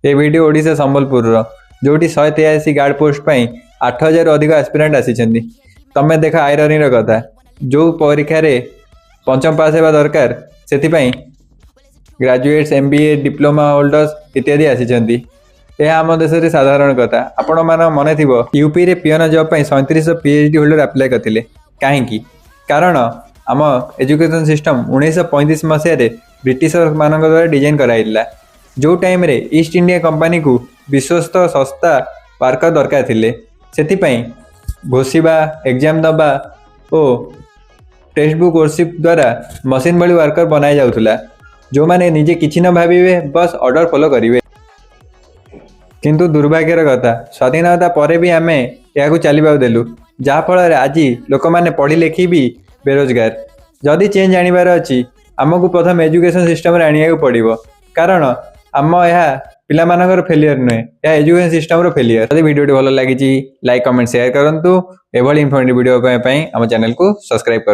ये वीडियो ओडिशा संबलपुर जोटी 183 guard post पर 8000 अधिक एस्पिरेंट आसी तमें देख आयरनी कथा जो परीक्षा रे पंचम पास होगा दरकार से ग्रेजुएट्स MBA डिप्लोमा होल्डर्स इत्यादि आसी यह आम देश में साधारण कथा। आपण मान मन थी यूपी रे पियन जॉब 3700 PhD होल्डर अप्लाई करते कहीं कारण आम एजुकेशन सिस्टम 1935 मसीह ब्रिटिशर मान द्वारा डिजाइन कराइला जो टाइम रे ईस्ट इंडिया कंपनी को विश्वस्त सस्ता वर्कर दरकार थिले से घोषिबा एग्जाम दबा और टेक्स्ट बुक वर्कशिप द्वारा मशीन भली वर्कर बनाई जाउथुला जो माने निजे किछि न भाबिबे बस ऑर्डर फॉलो करिवे। किंतु दुर्भाग्यर कथा स्वाधीनता पर भी आमे या चलवा देलु जहाँफल आज लोक मैंने पढ़ी लिखी भी बेरोजगार। जदि चेंज आनिबार अच्छी आमको प्रथम एजुकेशन सिस्टम आनिया पड़ो कारण आम यह पिला मानकर फेलियर नुहे यह एजुकेशन सिस्टम फेलियर। यदि वीडियो भल लगी लाइक कमेंट शेयर करूँ एभली इनफॉर्मेटिव वीडियो आम चैनल को सब्सक्राइब कर।